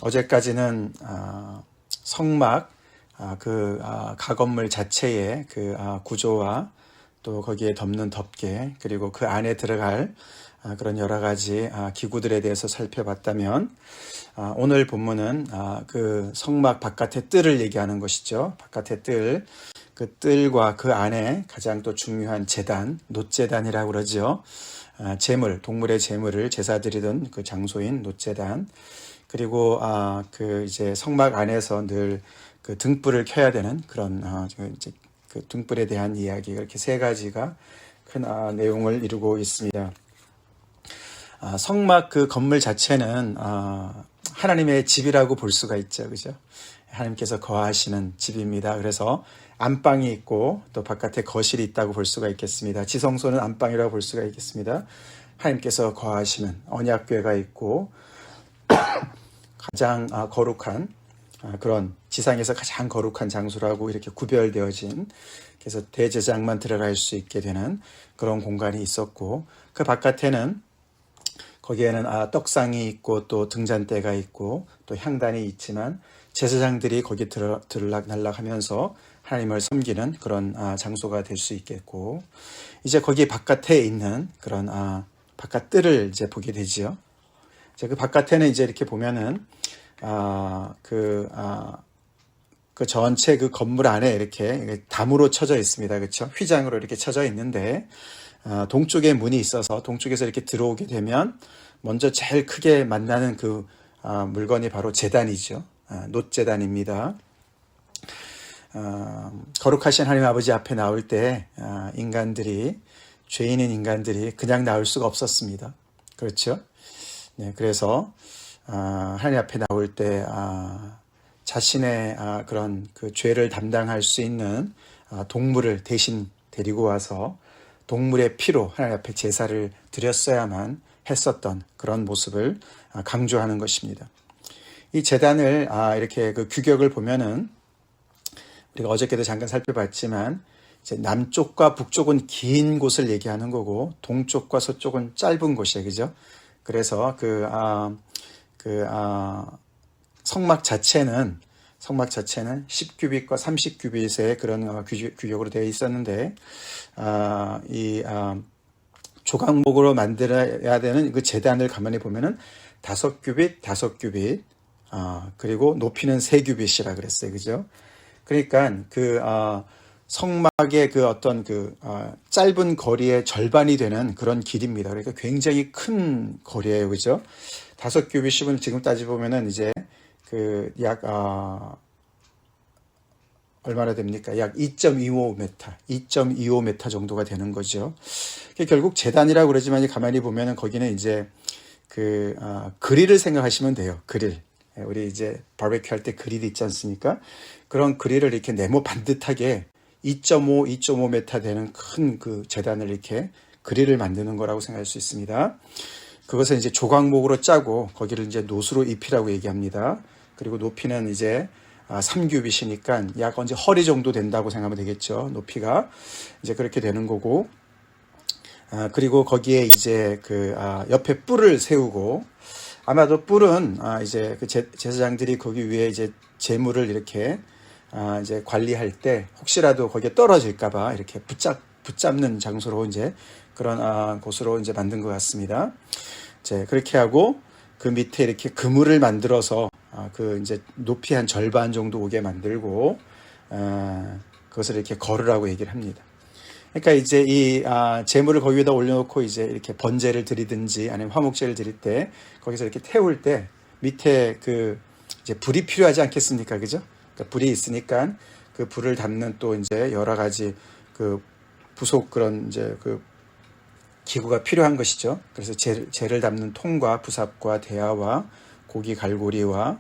어제까지는 성막 가건물 자체의 구조와 또 거기에 덮는 덮개 그리고 그 안에 들어갈 그런 여러 가지 기구들에 대해서 살펴봤다면 오늘 본문은 그 성막 바깥의 뜰을 얘기하는 것이죠. 바깥의 뜰, 그 뜰과 그 안에 가장 또 중요한 제단, 놋제단이라고 그러죠. 제물, 동물의 제물을 제사 드리던 그 장소인 놋제단. 그리고 그 이제 성막 안에서 늘 그 등불을 켜야 되는 그런 이제 그 등불에 대한 이야기, 이렇게 세 가지가 큰 내용을 이루고 있습니다. 성막 그 건물 자체는 하나님의 집이라고 볼 수가 있죠, 그죠? 하나님께서 거하시는 집입니다. 그래서 안방이 있고 또 바깥에 거실이 있다고 볼 수가 있겠습니다. 지성소는 안방이라고 볼 수가 있겠습니다. 하나님께서 거하시는 언약궤가 있고 가장 거룩한 그런 지상에서 가장 거룩한 장소라고 이렇게 구별되어진, 그래서 대제장만 들어갈 수 있게 되는 그런 공간이 있었고, 그 바깥에는 거기에는 떡상이 있고 또 등잔대가 있고 또 향단이 있지만 제사장들이 거기 들락날락하면서 하나님을 섬기는 그런 장소가 될 수 있겠고, 이제 거기 바깥에 있는 그런 바깥 뜰을 이제 보게 되지요. 그 바깥에는 이제 이렇게 보면은 그 전체 그 건물 안에 이렇게 담으로 쳐져 있습니다. 그렇죠? 휘장으로 이렇게 쳐져 있는데 동쪽에 문이 있어서 동쪽에서 이렇게 들어오게 되면 먼저 제일 크게 만나는 그 물건이 바로 제단이죠. 놋제단입니다. 거룩하신 하나님 아버지 앞에 나올 때 인간들이, 죄인인 인간들이 그냥 나올 수가 없었습니다. 그렇죠? 네, 그래서 하나님 앞에 나올 때 자신의 그런 그 죄를 담당할 수 있는 동물을 대신 데리고 와서 동물의 피로 하나님 앞에 제사를 드렸어야만 했었던 그런 모습을 강조하는 것입니다. 이 제단을 이렇게 그 규격을 보면은 우리가 어저께도 잠깐 살펴봤지만 이제 남쪽과 북쪽은 긴 곳을 얘기하는 거고 동쪽과 서쪽은 짧은 곳이에요, 그죠? 그래서 성막 자체는 10규빗과 30규빗의 그런 규격으로 되어 있었는데, 조각목으로 만들어야 되는 그 제단을 가만히 보면은 5규빗, 그리고 높이는 3규빗이라 그랬어요. 그죠? 그러니까 성막의 그 어떤 짧은 거리의 절반이 되는 그런 길입니다. 그러니까 굉장히 큰 거리예요. 그죠? 5규빗이면 지금 따지보면은 이제 약 얼마나 됩니까? 약 2.25m 정도가 되는 거죠. 결국 제단이라고 그러지만 가만히 보면은 거기는 이제 그릴을 생각하시면 돼요. 그릴. 우리 이제 바베큐 할 때 그릴이 있지 않습니까? 그런 그릴을 이렇게 네모 반듯하게 2.5m 되는 큰 그 제단을 이렇게 그릴을 만드는 거라고 생각할 수 있습니다. 그것을 이제 조각목으로 짜고 거기를 이제 놋으로 입히라고 얘기합니다. 그리고 높이는 이제 3규빗이니까 약 언제 허리 정도 된다고 생각하면 되겠죠. 높이가 이제 그렇게 되는 거고, 그리고 거기에 이제 옆에 뿔을 세우고, 아마도 뿔은 이제 그 제사장들이 거기 위에 이제 제물을 이렇게 이제 관리할 때 혹시라도 거기에 떨어질까봐 이렇게 붙잡는 장소로 이제 그런 곳으로 이제 만든 것 같습니다. 이제 그렇게 하고 그 밑에 이렇게 그물을 만들어서 그 이제 높이 한 절반 정도 오게 만들고 그것을 이렇게 걸으라고 얘기를 합니다. 그러니까 이제 이 제물을 거기 위에다 올려놓고 이제 이렇게 번제를 드리든지 아니면 화목제를 드릴 때 거기서 이렇게 태울 때 밑에 이제 불이 필요하지 않겠습니까, 그죠? 그러니까 불이 있으니까 그 불을 담는 또 이제 여러 가지 부속 그런 이제 기구가 필요한 것이죠. 그래서 재를 담는 통과 부삽과 대야와 고기 갈고리와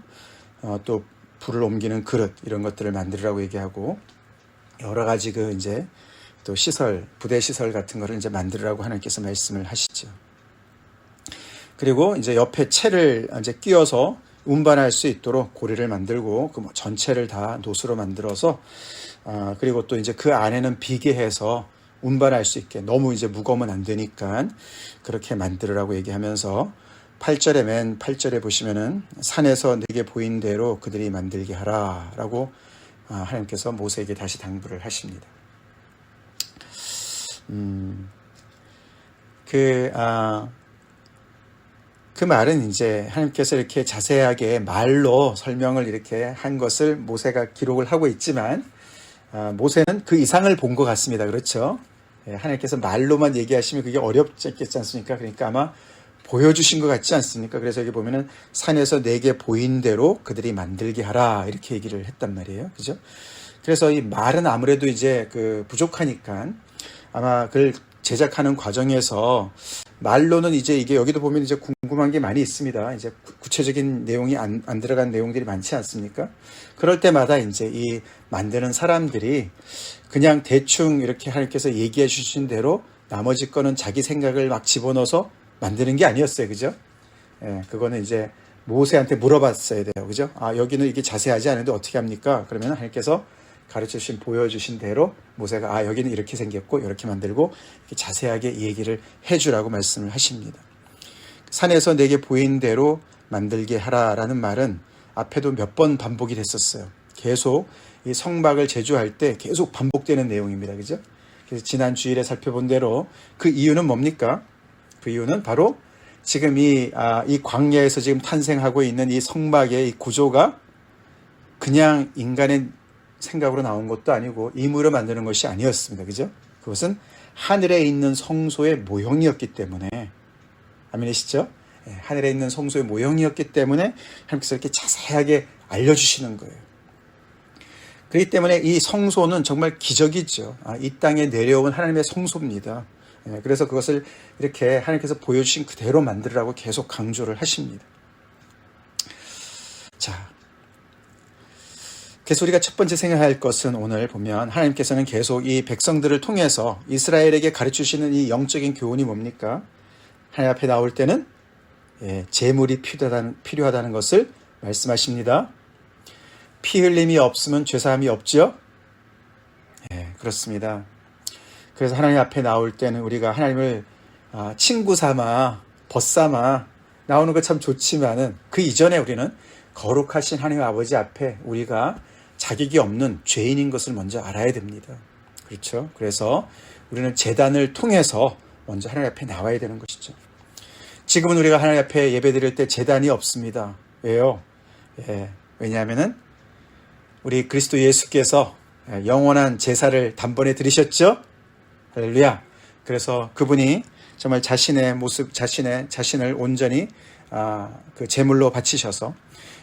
또 불을 옮기는 그릇, 이런 것들을 만들으라고 얘기하고, 여러 가지 이제 또 시설, 부대 시설 같은 거를 이제 만들으라고 하나님께서 말씀을 하시죠. 그리고 이제 옆에 채를 이제 끼워서 운반할 수 있도록 고리를 만들고 전체를 다 놋으로 만들어서 그리고 또 이제 그 안에는 비게 해서 운반할 수 있게, 너무 이제 무거우면 안 되니까 그렇게 만들으라고 얘기하면서 맨 8절에 보시면은 산에서 내게 보인 대로 그들이 만들게 하라 라고 하나님께서 모세에게 다시 당부를 하십니다. 그 말은 이제 하나님께서 이렇게 자세하게 말로 설명을 이렇게 한 것을 모세가 기록을 하고 있지만 모세는 그 이상을 본 것 같습니다. 그렇죠? 하나님께서 말로만 얘기하시면 그게 어렵지 않습니까? 그러니까 아마 보여주신 것 같지 않습니까? 그래서 여기 보면은 산에서 내게 보인 대로 그들이 만들게 하라 이렇게 얘기를 했단 말이에요. 그죠? 그래서 이 말은 아무래도 이제 부족하니까 아마 그걸 제작하는 과정에서 말로는 이제 이게 여기도 보면 이제 궁금한 게 많이 있습니다. 이제 구체적인 내용이 안 들어간 내용들이 많지 않습니까? 그럴 때마다 이제 이 만드는 사람들이 그냥 대충 이렇게 하나님께서 얘기해 주신 대로 나머지 거는 자기 생각을 막 집어넣어서 만드는 게 아니었어요. 그죠? 그거는 이제 모세한테 물어봤어야 돼요. 그죠? 여기는 이게 자세하지 않은데 어떻게 합니까? 그러면 하나님께서 가르쳐주신, 보여주신 대로 모세가 여기는 이렇게 생겼고 이렇게 만들고 이렇게 자세하게 얘기를 해주라고 말씀을 하십니다. 산에서 내게 보인 대로 만들게 하라라는 말은 앞에도 몇 번 반복이 됐었어요. 계속 이 성막을 제조할 때 계속 반복되는 내용입니다. 그죠? 그래서 지난 주일에 살펴본 대로 그 이유는 뭡니까? 그 이유는 바로 지금 이 광야에서 지금 탄생하고 있는 이 성막의 이 구조가 그냥 인간의 생각으로 나온 것도 아니고 임의로 만드는 것이 아니었습니다. 그죠? 그것은 하늘에 있는 성소의 모형이었기 때문에, 아멘이시죠? 하늘에 있는 성소의 모형이었기 때문에 하나님께서 이렇게 자세하게 알려주시는 거예요. 그렇기 때문에 이 성소는 정말 기적이죠. 이 땅에 내려온 하나님의 성소입니다. 그래서 그것을 이렇게 하나님께서 보여주신 그대로 만들으라고 계속 강조를 하십니다. 자, 그래서 우리가 첫 번째 생각할 것은 오늘 보면 하나님께서는 계속 이 백성들을 통해서 이스라엘에게 가르치시는 이 영적인 교훈이 뭡니까? 하나님 앞에 나올 때는 제물이 필요하다는 것을 말씀하십니다. 피 흘림이 없으면 죄사함이 없죠? 그렇습니다. 그래서 하나님 앞에 나올 때는 우리가 하나님을 친구 삼아, 벗삼아 나오는 것 참 좋지만은 그 이전에 우리는 거룩하신 하나님 아버지 앞에 우리가 자격이 없는 죄인인 것을 먼저 알아야 됩니다. 그렇죠? 그래서 우리는 제단을 통해서 먼저 하나님 앞에 나와야 되는 것이죠. 지금은 우리가 하나님 앞에 예배 드릴 때 제단이 없습니다. 왜요? 왜냐하면은 우리 그리스도 예수께서 영원한 제사를 단번에 드리셨죠? 할렐루야. 그래서 그분이 정말 자신의 모습, 자신을 온전히 그 제물로 바치셔서,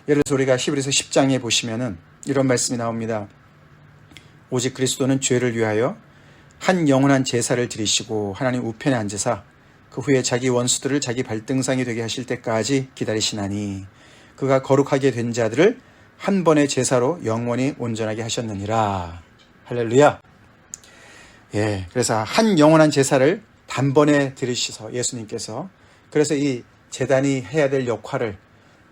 예를 들어서 우리가 히브리서 10장에 보시면은 이런 말씀이 나옵니다. 오직 그리스도는 죄를 위하여 한 영원한 제사를 드리시고 하나님 우편에 앉으사 그 후에 자기 원수들을 자기 발등상이 되게 하실 때까지 기다리시나니 그가 거룩하게 된 자들을 한 번의 제사로 영원히 온전하게 하셨느니라. 할렐루야. 그래서 한 영원한 제사를 단번에 드리셔서 예수님께서, 그래서 이 제단이 해야 될 역할을,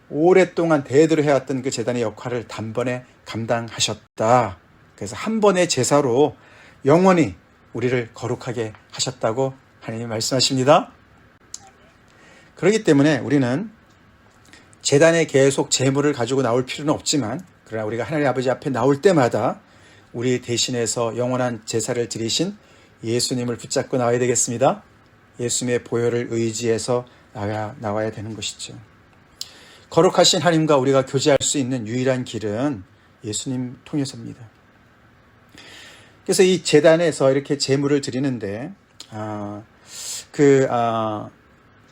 오랫동안 대대로 해왔던 그 제단의 역할을 단번에 감당하셨다. 그래서 한 번의 제사로 영원히 우리를 거룩하게 하셨다고 하나님이 말씀하십니다. 그렇기 때문에 우리는 제단에 계속 제물을 가지고 나올 필요는 없지만, 그러나 우리가 하나님 아버지 앞에 나올 때마다 우리 대신해서 영원한 제사를 드리신 예수님을 붙잡고 나와야 되겠습니다. 예수님의 보혈을 의지해서 나와야 되는 것이죠. 거룩하신 하나님과 우리가 교제할 수 있는 유일한 길은 예수님 통해서입니다. 그래서 이 제단에서 이렇게 제물을 드리는데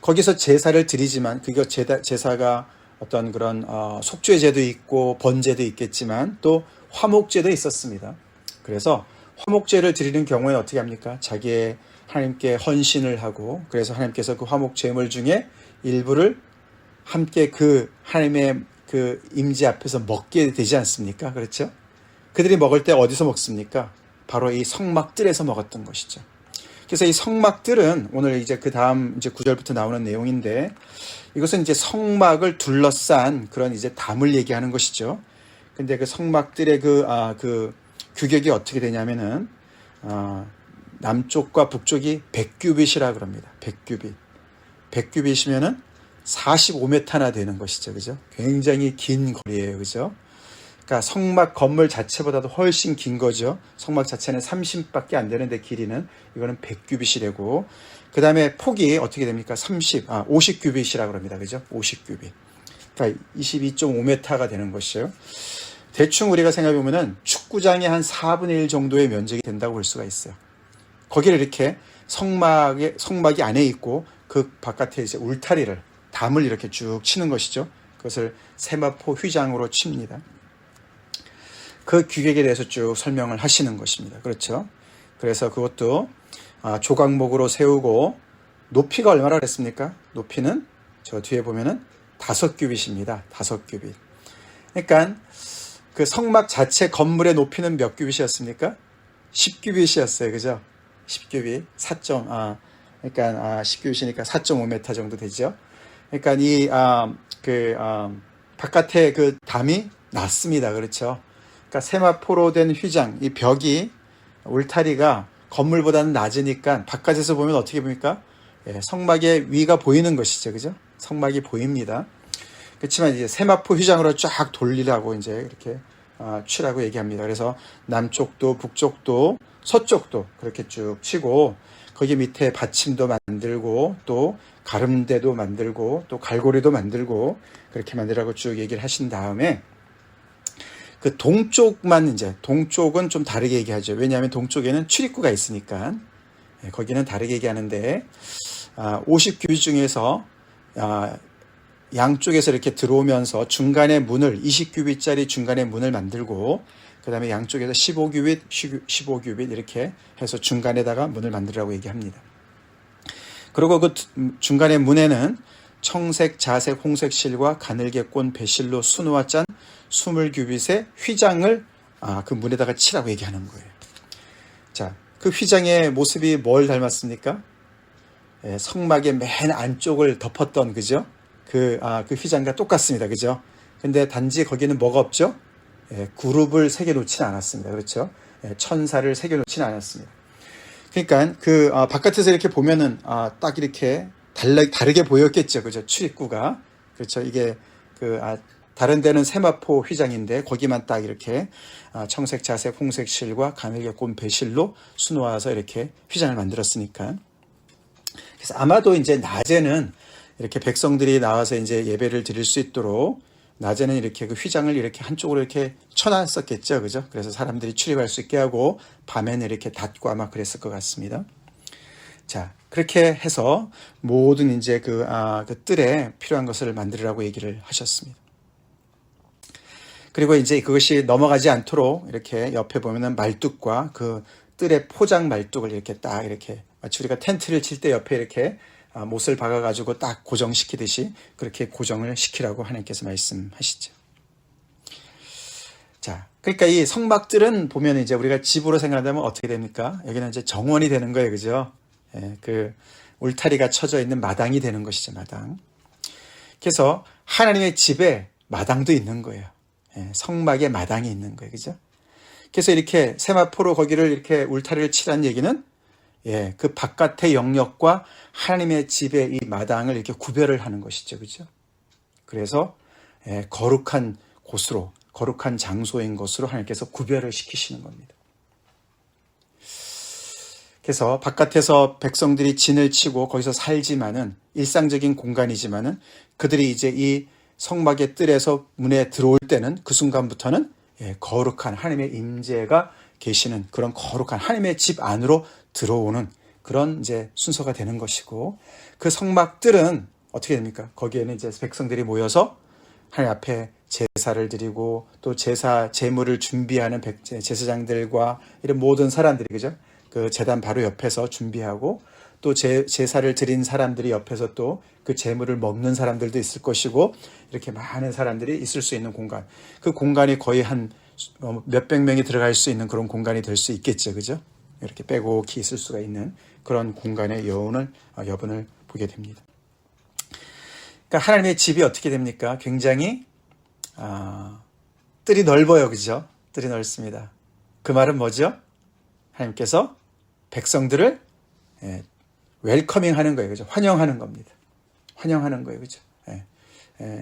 거기서 제사를 드리지만 그게 제사가 어떤 그런 속죄제도 있고 번제도 있겠지만 또 화목제도 있었습니다. 그래서 화목제를 드리는 경우에 어떻게 합니까? 자기의 하나님께 헌신을 하고, 그래서 하나님께서 그 화목제물 중에 일부를 함께 그 하나님의 그 임재 앞에서 먹게 되지 않습니까? 그렇죠? 그들이 먹을 때 어디서 먹습니까? 바로 이 성막들에서 먹었던 것이죠. 그래서 이 성막들은 오늘 이제 그 다음 이제 9절부터 나오는 내용인데, 이것은 이제 성막을 둘러싼 그런 이제 담을 얘기하는 것이죠. 근데 그 성막들의 그 규격이 어떻게 되냐면은 남쪽과 북쪽이 100규빗이라 그럽니다. 100규빗. 100규빗이면은 45m나 되는 것이죠. 그죠? 굉장히 긴 거리예요. 그죠? 그러니까 성막 건물 자체보다도 훨씬 긴 거죠. 성막 자체는 30밖에 안 되는데 길이는 이거는 100규빗이래고 그 다음에 폭이 어떻게 됩니까? 50규빗이라고 합니다. 그죠? 50규빗. 그러니까 22.5m가 되는 것이죠. 대충 우리가 생각해 보면은 축구장의 한 4분의 1 정도의 면적이 된다고 볼 수가 있어요. 거기를 이렇게 성막이 안에 있고 그 바깥에 이제 울타리를 담을 이렇게 쭉 치는 것이죠. 그것을 세마포 휘장으로 칩니다. 그 규격에 대해서 쭉 설명을 하시는 것입니다. 그렇죠? 그래서 그것도 조각목으로 세우고 높이가 얼마나 그랬습니까? 높이는 저 뒤에 보면은 5규빗입니다. 5규빗. 그러니까 그 성막 자체 건물의 높이는 몇 규빗이었습니까? 10규빗이었어요. 그죠? 10규빗. 그러니까 10규빗이니까 4.5m 정도 되죠. 그러니까 바깥에 그 담이 낮습니다. 그렇죠? 그러니까 세마포로 된 휘장, 이 벽이 울타리가 건물보다는 낮으니까 바깥에서 보면 어떻게 보입니까? 성막의 위가 보이는 것이죠. 그죠? 성막이 보입니다. 그렇지만 이제 세마포 휘장으로 쫙 돌리라고 이제 이렇게 치라고 얘기합니다. 그래서 남쪽도 북쪽도 서쪽도 그렇게 쭉 치고 거기 밑에 받침도 만들고 또 가름대도 만들고 또 갈고리도 만들고 그렇게 만들라고 쭉 얘기를 하신 다음에 그 동쪽은 좀 다르게 얘기하죠. 왜냐하면 동쪽에는 출입구가 있으니까 거기는 다르게 얘기하는데 50규빗 중에서 양쪽에서 이렇게 들어오면서 중간에 문을 20규빗짜리 중간에 문을 만들고 그 다음에 양쪽에서 15규빗 이렇게 해서 중간에다가 문을 만들라고 얘기합니다. 그리고 그 중간에 문에는 청색, 자색, 홍색 실과 가늘게 꼰 배실로 수놓아 짠 20규빗의 휘장을 그 문에다가 치라고 얘기하는 거예요. 자, 그 휘장의 모습이 뭘 닮았습니까? 성막의 맨 안쪽을 덮었던 그죠? 그 휘장과 똑같습니다. 그죠? 근데 단지 거기는 뭐가 없죠? 그룹을 새겨놓지는 않았습니다. 그렇죠? 천사를 새겨놓지는 않았습니다. 그러니까 바깥에서 이렇게 보면은 딱 이렇게 다르게 보였겠죠. 그죠? 출입구가. 그렇죠? 이게 다른 데는 세마포 휘장인데 거기만 딱 이렇게 청색, 자색, 홍색 실과 가늘게 꼰 배실로 수놓아서 이렇게 휘장을 만들었으니까. 그래서 아마도 이제 낮에는 이렇게 백성들이 나와서 이제 예배를 드릴 수 있도록 낮에는 이렇게 그 휘장을 이렇게 한쪽으로 이렇게 쳐놨었겠죠. 그죠? 그래서 사람들이 출입할 수 있게 하고 밤에는 이렇게 닫고 아마 그랬을 것 같습니다. 자, 그렇게 해서 모든 이제 그 뜰에 필요한 것을 만들으라고 얘기를 하셨습니다. 그리고 이제 그것이 넘어가지 않도록 이렇게 옆에 보면은 말뚝과 그 뜰의 포장 말뚝을 이렇게 딱 이렇게 마치 우리가 텐트를 칠 때 옆에 이렇게 못을 박아가지고 딱 고정시키듯이 그렇게 고정을 시키라고 하나님께서 말씀하시죠. 자, 그러니까 이 성막들은 보면 이제 우리가 집으로 생각한다면 어떻게 됩니까? 여기는 이제 정원이 되는 거예요. 그죠? 그 울타리가 쳐져 있는 마당이 되는 것이죠. 마당. 그래서 하나님의 집에 마당도 있는 거예요. 성막에 마당이 있는 거예요. 그죠? 그래서 이렇게 세마포로 거기를 이렇게 울타리를 치라는 얘기는 그 바깥의 영역과 하나님의 집의 이 마당을 이렇게 구별을 하는 것이죠. 그죠? 그래서 거룩한 곳으로, 거룩한 장소인 것으로 하나님께서 구별을 시키시는 겁니다. 그래서 바깥에서 백성들이 진을 치고 거기서 살지만은 일상적인 공간이지만은 그들이 이제 이 성막의 뜰에서 문에 들어올 때는 그 순간부터는 거룩한 하나님의 임재가 계시는 그런 거룩한 하나님의 집 안으로 들어오는 그런 이제 순서가 되는 것이고 그 성막들은 어떻게 됩니까? 거기에는 이제 백성들이 모여서 하나님 앞에 제사를 드리고 또 제물을 준비하는 제사장들과 이런 모든 사람들이 그죠? 그 제단 바로 옆에서 준비하고 또 제사를 드린 사람들이 옆에서 또 그 제물을 먹는 사람들도 있을 것이고 이렇게 많은 사람들이 있을 수 있는 공간. 그 공간이 거의 한 몇백 명이 들어갈 수 있는 그런 공간이 될 수 있겠죠. 그죠? 이렇게 빼곡히 있을 수가 있는 그런 공간의 여분을 보게 됩니다. 그러니까 하나님의 집이 어떻게 됩니까? 굉장히 뜰이 넓어요. 그죠? 뜰이 넓습니다. 그 말은 뭐죠? 하나님께서 백성들을 웰커밍 하는 거예요. 그죠? 환영하는 겁니다. 환영하는 거예요. 그죠?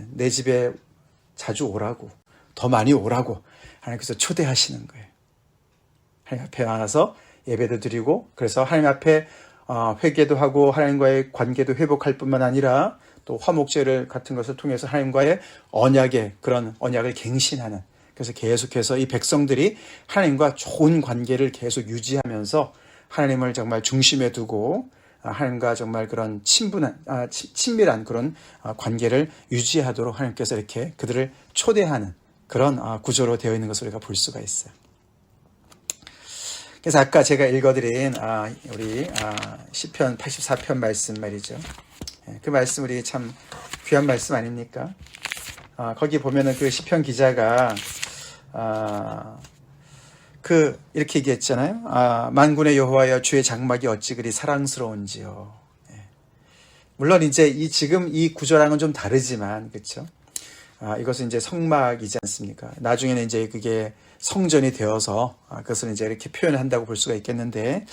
내 집에 자주 오라고, 더 많이 오라고 하나님께서 초대하시는 거예요. 하나님 앞에 나와서 예배도 드리고, 그래서 하나님 앞에 회개도 하고 하나님과의 관계도 회복할 뿐만 아니라 또 화목제를 같은 것을 통해서 하나님과의 그런 언약을 갱신하는, 그래서 계속해서 이 백성들이 하나님과 좋은 관계를 계속 유지하면서 하나님을 정말 중심에 두고 하나님과 정말 그런 친밀한 그런 관계를 유지하도록 하나님께서 이렇게 그들을 초대하는 그런 구조로 되어 있는 것을 우리가 볼 수가 있어요. 그래서 아까 제가 읽어드린 우리 시편 84편 말씀 말이죠. 그 말씀 우리 참 귀한 말씀 아닙니까? 거기 보면은 그 시편 기자가 이렇게 얘기했잖아요. 만군의 여호와여, 주의 장막이 어찌 그리 사랑스러운지요. 물론 이제 지금 이 구절랑은 좀 다르지만, 그렇죠? 이것은 이제 성막이지 않습니까? 나중에는 이제 그게 성전이 되어서 그것을 이제 이렇게 표현을 한다고 볼 수가 있겠는데,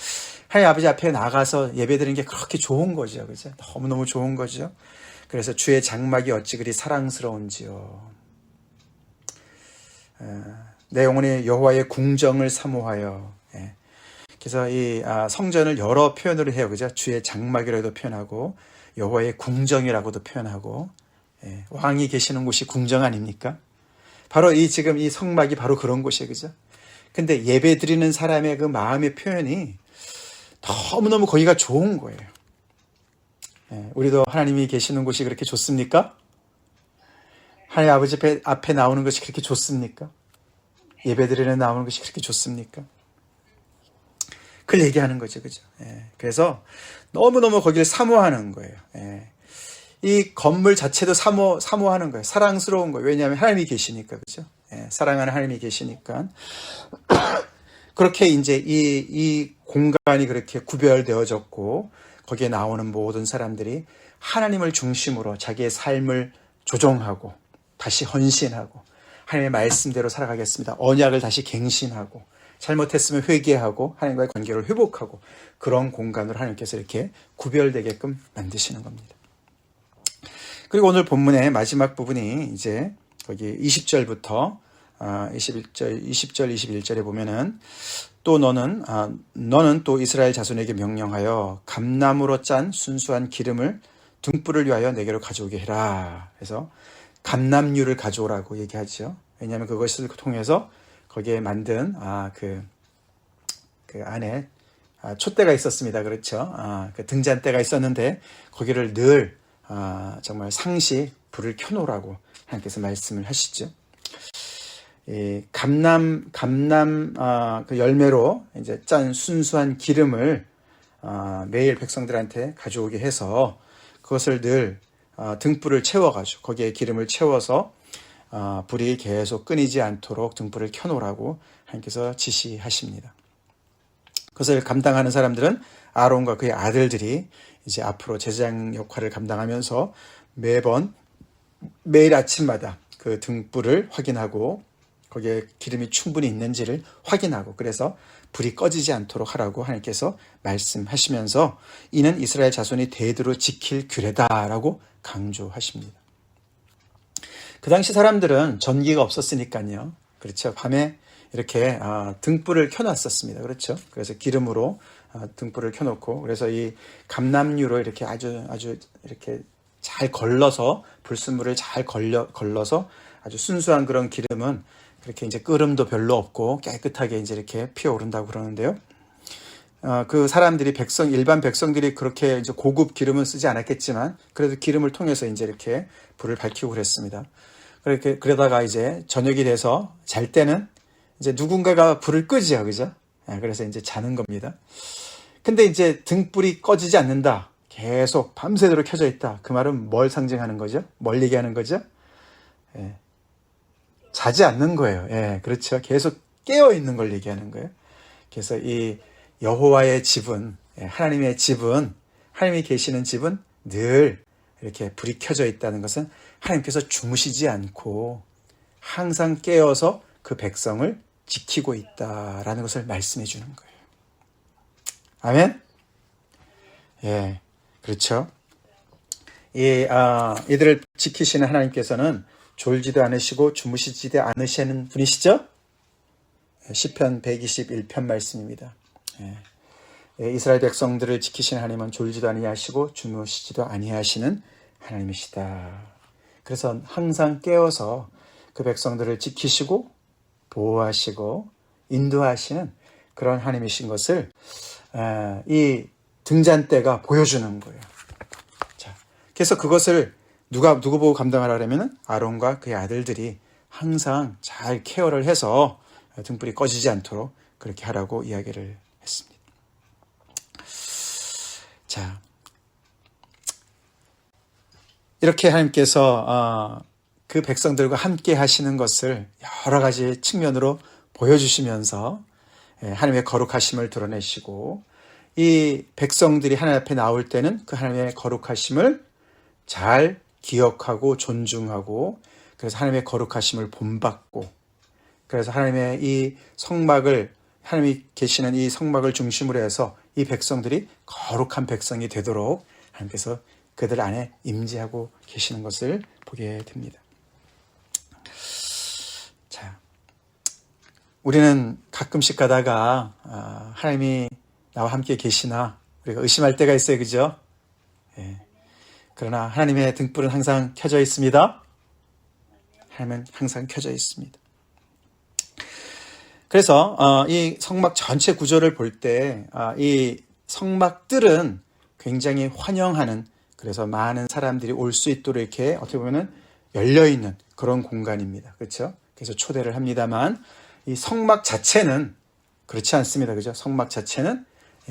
하나님 아버지 앞에 나가서 예배드리는 게 그렇게 좋은 거죠, 그죠? 너무너무 좋은 거죠. 그래서 주의 장막이 어찌 그리 사랑스러운지요. 내 영혼이 여호와의 궁정을 사모하여. 그래서 이 성전을 여러 표현으로 해요, 그죠? 주의 장막이라고도 표현하고 여호와의 궁정이라고도 표현하고, 왕이 계시는 곳이 궁정 아닙니까? 바로 지금 이 성막이 바로 그런 곳이에요, 그죠? 근데 예배 드리는 사람의 그 마음의 표현이 너무너무 거기가 좋은 거예요. 우리도 하나님이 계시는 곳이 그렇게 좋습니까? 하나님 아버지 앞에 나오는 것이 그렇게 좋습니까? 예배드리는 나오는 것이 그렇게 좋습니까? 그걸 얘기하는 거죠, 그죠? 그래서 너무너무 거기를 사모하는 거예요. 이 건물 자체도 사모하는 거예요. 사랑스러운 거예요. 왜냐하면 하나님이 계시니까, 그죠? 사랑하는 하나님이 계시니까. 그렇게 이제 이 공간이 그렇게 구별되어졌고, 거기에 나오는 모든 사람들이 하나님을 중심으로 자기의 삶을 조정하고, 다시 헌신하고, 하나님의 말씀대로 살아가겠습니다. 언약을 다시 갱신하고, 잘못했으면 회개하고, 하나님과의 관계를 회복하고, 그런 공간으로 하나님께서 이렇게 구별되게끔 만드시는 겁니다. 그리고 오늘 본문의 마지막 부분이 이제 거기 20절부터 20절, 21절에 보면은 또 너는 또 이스라엘 자손에게 명령하여 감람으로 짠 순수한 기름을 등불을 위하여 내게로 가져오게 해라. 그래서 감람유를 가져오라고 얘기하죠. 왜냐하면 그것을 통해서 거기에 만든 그 안에 촛대가 있었습니다. 그렇죠. 그 등잔대가 있었는데 거기를 늘 정말 상시 불을 켜놓으라고 하나님께서 말씀을 하시죠. 이 감람 그 열매로 이제 짠 순수한 기름을 매일 백성들한테 가져오게 해서 그것을 늘 등불을 채워가지고 거기에 기름을 채워서 불이 계속 끊이지 않도록 등불을 켜놓으라고 하나님께서 지시하십니다. 그것을 감당하는 사람들은 아론과 그의 아들들이 이제 앞으로 제사장 역할을 감당하면서 매일 아침마다 그 등불을 확인하고 거기에 기름이 충분히 있는지를 확인하고 그래서 불이 꺼지지 않도록 하라고 하나님께서 말씀하시면서 이는 이스라엘 자손이 대대로 지킬 규례다라고 강조하십니다. 그 당시 사람들은 전기가 없었으니까요. 그렇죠. 밤에 이렇게 등불을 켜놨었습니다. 그렇죠. 그래서 기름으로 등불을 켜놓고 그래서 이 감람유로 이렇게 아주 이렇게 잘 걸러서 불순물을 잘 걸러서 아주 순수한 그런 기름은 그렇게 이제 끓음도 별로 없고 깨끗하게 이제 이렇게 피어오른다고 그러는데요. 그 사람들이 일반 백성들이 그렇게 이제 고급 기름은 쓰지 않았겠지만 그래도 기름을 통해서 이제 이렇게 불을 밝히고 그랬습니다. 그러다가 이제 저녁이 돼서 잘 때는 이제 누군가가 불을 끄죠, 그죠? 그래서 이제 자는 겁니다. 근데 이제 등불이 꺼지지 않는다. 계속 밤새도록 켜져 있다. 그 말은 뭘 상징하는 거죠? 뭘 얘기하는 거죠? 자지 않는 거예요. 그렇죠. 계속 깨어 있는 걸 얘기하는 거예요. 그래서 이 여호와의 집은, 하나님의 집은, 하나님이 계시는 집은 늘 이렇게 불이 켜져 있다는 것은 하나님께서 주무시지 않고 항상 깨어서 그 백성을 지키고 있다라는 것을 말씀해 주는 거예요. 아멘? 그렇죠. 이들을 지키시는 하나님께서는 졸지도 않으시고 주무시지도 않으시는 분이시죠? 시편 121편 말씀입니다. 이스라엘 백성들을 지키시는 하나님은 졸지도 아니하시고 주무시지도 아니하시는 하나님이시다. 그래서 항상 깨어서 그 백성들을 지키시고 보호하시고 인도하시는 그런 하나님이신 것을 이 등잔대가 보여주는 거예요. 자, 그래서 그것을 누구 보고 감당하려면 아론과 그의 아들들이 항상 잘 케어를 해서 등불이 꺼지지 않도록 그렇게 하라고 이야기를 했습니다. 자, 이렇게 하나님께서 그 백성들과 함께 하시는 것을 여러 가지 측면으로 보여주시면서 하나님의 거룩하심을 드러내시고 이 백성들이 하나님 앞에 나올 때는 그 하나님의 거룩하심을 잘 기억하고 존중하고 그래서 하나님의 거룩하심을 본받고 그래서 하나님의 이 성막을 하나님이 계시는 이 성막을 중심으로 해서 이 백성들이 거룩한 백성이 되도록 하나님께서 그들 안에 임재하고 계시는 것을 보게 됩니다. 자, 우리는 가끔씩 가다가 하나님이 나와 함께 계시나 우리가 의심할 때가 있어요, 그죠? 그러나 하나님의 등불은 항상 켜져 있습니다. 하나님은 항상 켜져 있습니다. 그래서 이 성막 전체 구조를 볼 때 이 성막들은 굉장히 환영하는 그래서 많은 사람들이 올 수 있도록 이렇게 어떻게 보면은 열려 있는 그런 공간입니다. 그렇죠? 그래서 초대를 합니다만 이 성막 자체는 그렇지 않습니다. 그죠? 성막 자체는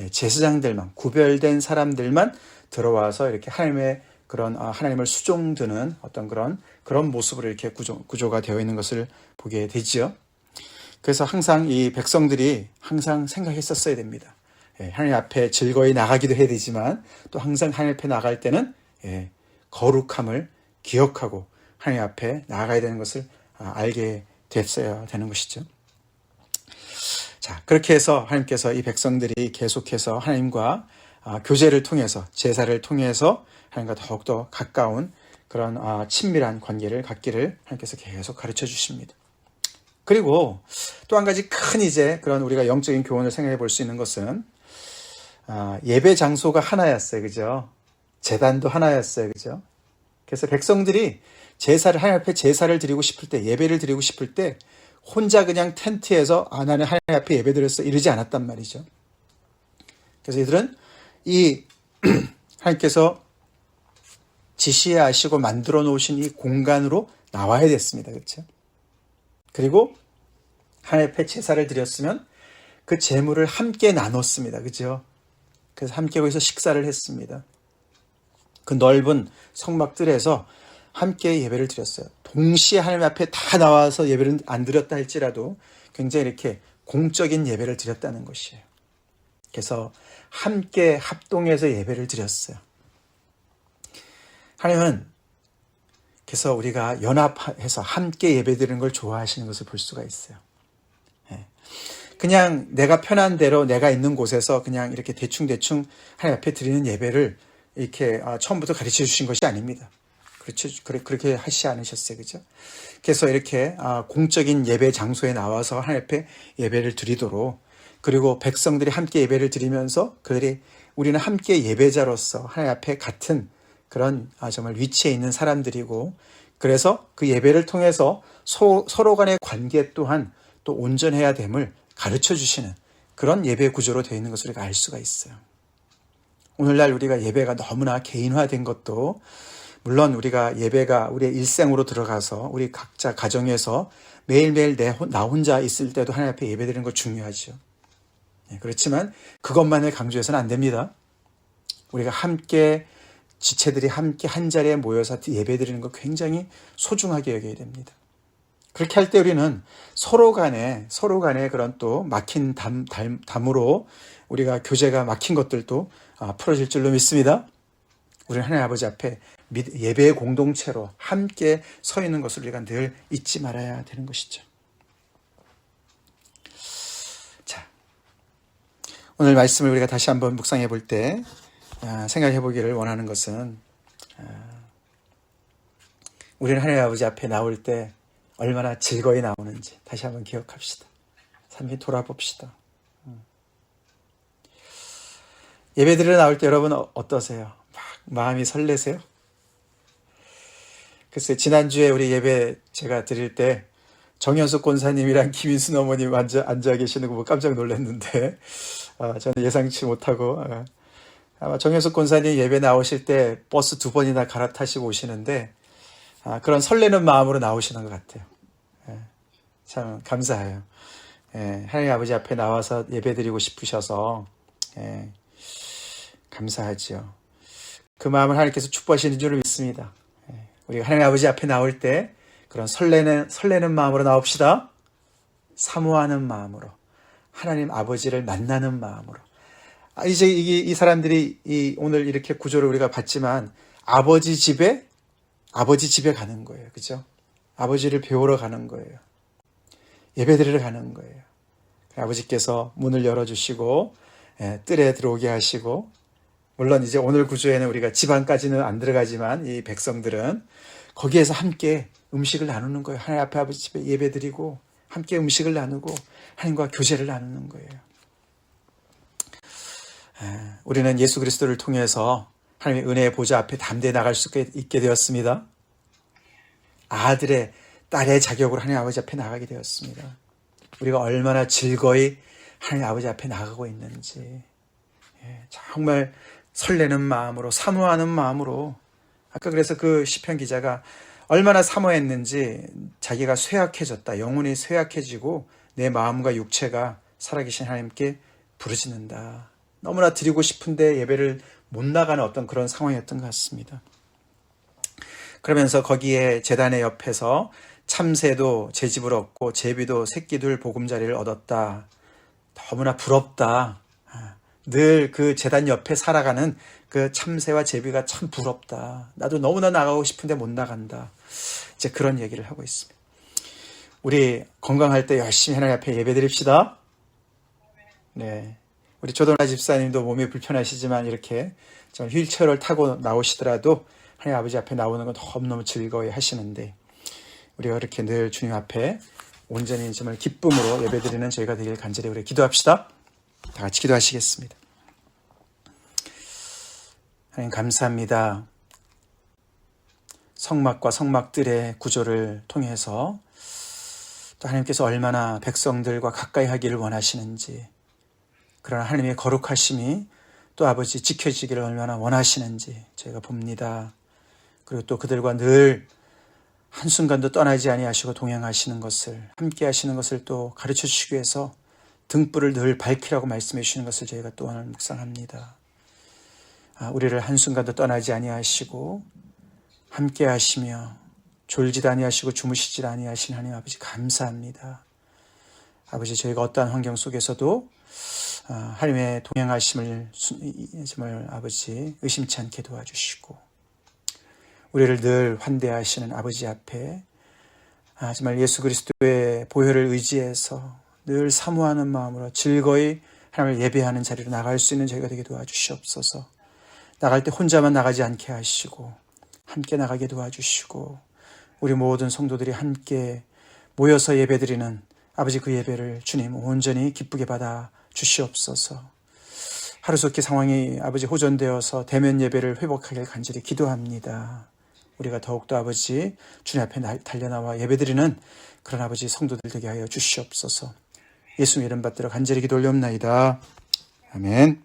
제사장들만 구별된 사람들만 들어와서 이렇게 하나님의 그런 하나님을 수종드는 어떤 그런 모습으로 이렇게 구조가 되어 있는 것을 보게 되지요. 그래서 항상 이 백성들이 항상 생각했었어야 됩니다. 하나님 앞에 즐거이 나가기도 해야 되지만 또 항상 하나님 앞에 나갈 때는 거룩함을 기억하고 하나님 앞에 나가야 되는 것을 알게 됐어야 되는 것이죠. 자, 그렇게 해서 하나님께서 이 백성들이 계속해서 하나님과 교제를 통해서 제사를 통해서 하나님과 더욱더 가까운 그런 친밀한 관계를 갖기를 하나님께서 계속 가르쳐 주십니다. 그리고 또 한 가지 큰 이제 그런 우리가 영적인 교훈을 생각해 볼 수 있는 것은 예배 장소가 하나였어요. 그죠? 제단도 하나였어요. 그죠? 그래서 백성들이 하나님 앞에 제사를 드리고 싶을 때, 예배를 드리고 싶을 때 혼자 그냥 텐트에서 나는 하나님 앞에 예배 드렸어 이러지 않았단 말이죠. 그래서 이들은 이 하나님께서 지시하시고 만들어 놓으신 이 공간으로 나와야 됐습니다. 그렇죠? 그리고 하나님 앞에 제사를 드렸으면 그 제물을 함께 나눴습니다. 그죠? 그래서 함께 거기서 식사를 했습니다. 그 넓은 성막들에서 함께 예배를 드렸어요. 동시에 하나님 앞에 다 나와서 예배를 안 드렸다 할지라도 굉장히 이렇게 공적인 예배를 드렸다는 것이에요. 그래서 함께 합동해서 예배를 드렸어요. 하나님은 그래서 우리가 연합해서 함께 예배드리는 걸 좋아하시는 것을 볼 수가 있어요. 그냥 내가 편한 대로 내가 있는 곳에서 그냥 이렇게 대충 하나님 앞에 드리는 예배를 이렇게 처음부터 가르쳐 주신 것이 아닙니다. 그렇죠? 그렇게 하시지 않으셨어요. 그죠? 그래서 이렇게 공적인 예배 장소에 나와서 하나님 앞에 예배를 드리도록 그리고 백성들이 함께 예배를 드리면서 우리는 함께 예배자로서 하나님 앞에 같은 그런 정말 위치에 있는 사람들이고 그래서 그 예배를 통해서 서로 간의 관계 또한 또 온전해야 됨을 가르쳐 주시는 그런 예배 구조로 되어 있는 것을 우리가 알 수가 있어요. 오늘날 우리가 예배가 너무나 개인화된 것도 물론 우리가 예배가 우리의 일생으로 들어가서 우리 각자 가정에서 매일매일 나 혼자 있을 때도 하나님 앞에 예배드리는 거 중요하죠. 그렇지만 그것만을 강조해서는 안 됩니다. 우리가 함께 지체들이 함께 한 자리에 모여서 예배드리는 거 굉장히 소중하게 여겨야 됩니다. 그렇게 할 때 우리는 서로 간에 그런 또 막힌 담으로 우리가 교제가 막힌 것들도 풀어질 줄로 믿습니다. 우리는 하나님 아버지 앞에 예배의 공동체로 함께 서 있는 것을 우리가 늘 잊지 말아야 되는 것이죠. 자, 오늘 말씀을 우리가 다시 한번 묵상해 볼 때 생각해 보기를 원하는 것은 우리는 하나님 아버지 앞에 나올 때 얼마나 즐거이 나오는지 다시 한번 기억합시다. 삶이 돌아봅시다. 예배드리러 나올 때 여러분 어떠세요? 막 마음이 설레세요? 글쎄 지난주에 우리 예배 제가 드릴 때 정현숙 권사님이랑 김인순 어머님 앉아 계시는 거 보고 깜짝 놀랐는데 저는 예상치 못하고 아마 정현숙 권사님 예배 나오실 때 버스 2번이나 갈아타시고 오시는데 그런 설레는 마음으로 나오시는 것 같아요. 참 감사해요. 하나님 아버지 앞에 나와서 예배드리고 싶으셔서 감사하죠. 그 마음을 하나님께서 축복하시는 줄을 믿습니다. 우리가 하나님 아버지 앞에 나올 때 그런 설레는 마음으로 나옵시다. 사모하는 마음으로 하나님 아버지를 만나는 마음으로. 이제 이 사람들이 오늘 이렇게 구조를 우리가 봤지만 아버지 집에 가는 거예요. 그죠? 아버지를 배우러 가는 거예요. 예배드리러 가는 거예요. 아버지께서 문을 열어주시고 뜰에 들어오게 하시고, 물론 이제 오늘 구조에는 우리가 집안까지는 안 들어가지만 이 백성들은 거기에서 함께 음식을 나누는 거예요. 하나님 앞에 아버지 집에 예배드리고 함께 음식을 나누고 하나님과 교제를 나누는 거예요. 우리는 예수 그리스도를 통해서 하나님의 은혜의 보좌 앞에 담대히 나갈 수 있게 되었습니다. 아들의, 딸의 자격으로 하나님 아버지 앞에 나가게 되었습니다. 우리가 얼마나 즐거이 하나님 아버지 앞에 나가고 있는지, 정말 설레는 마음으로, 사모하는 마음으로. 아까 그래서 그 시편 기자가 얼마나 사모했는지 자기가 쇠약해졌다, 영혼이 쇠약해지고 내 마음과 육체가 살아계신 하나님께 부르짖는다. 너무나 드리고 싶은데 예배를 못 나가는 어떤 그런 상황이었던 것 같습니다. 그러면서 거기에 제단의 옆에서 참새도 제 집을 얻고 제비도 새끼들 보금자리를 얻었다. 너무나 부럽다. 늘 그 제단 옆에 살아가는 그 참새와 제비가 참 부럽다. 나도 너무나 나가고 싶은데 못 나간다. 이제 그런 얘기를 하고 있습니다. 우리 건강할 때 열심히 하나님 앞에 예배 드립시다. 네. 우리 조도나 집사님도 몸이 불편하시지만 이렇게 휠체어를 타고 나오시더라도 하나님 아버지 앞에 나오는 건 너무너무 즐거워해 하시는데, 우리가 이렇게 늘 주님 앞에 온전히 정말 기쁨으로 예배드리는 저희가 되길 간절히 우리 기도합시다. 다 같이 기도하시겠습니다. 하나님 감사합니다. 성막과 성막들의 구조를 통해서 또 하나님께서 얼마나 백성들과 가까이 하기를 원하시는지, 그러나 하나님의 거룩하심이 또 아버지 지켜지기를 얼마나 원하시는지 저희가 봅니다. 그리고 또 그들과 늘 한순간도 떠나지 아니하시고 동행하시는 것을, 함께 하시는 것을 또 가르쳐 주시기 위해서 등불을 늘 밝히라고 말씀해 주시는 것을 저희가 또 오늘 묵상합니다. 우리를 한순간도 떠나지 아니하시고 함께 하시며 졸지도 아니하시고 주무시지 아니하신 하나님 아버지 감사합니다. 아버지 저희가 어떠한 환경 속에서도 하나님의 동행하심을 정말 아버지 의심치 않게 도와주시고, 우리를 늘 환대하시는 아버지 앞에 정말 예수 그리스도의 보혈을 의지해서 늘 사모하는 마음으로 즐거이 하나님을 예배하는 자리로 나갈 수 있는 저희가 되게 도와주시옵소서. 나갈 때 혼자만 나가지 않게 하시고 함께 나가게 도와주시고, 우리 모든 성도들이 함께 모여서 예배드리는 아버지 그 예배를 주님 온전히 기쁘게 받아 주시옵소서. 하루속히 상황이 아버지 호전되어서 대면 예배를 회복하길 간절히 기도합니다. 우리가 더욱더 아버지 주님 앞에 달려나와 예배드리는 그런 아버지 성도들 되게 하여 주시옵소서. 예수님 이름 받들어 간절히 기도 올려옵나이다. 아멘.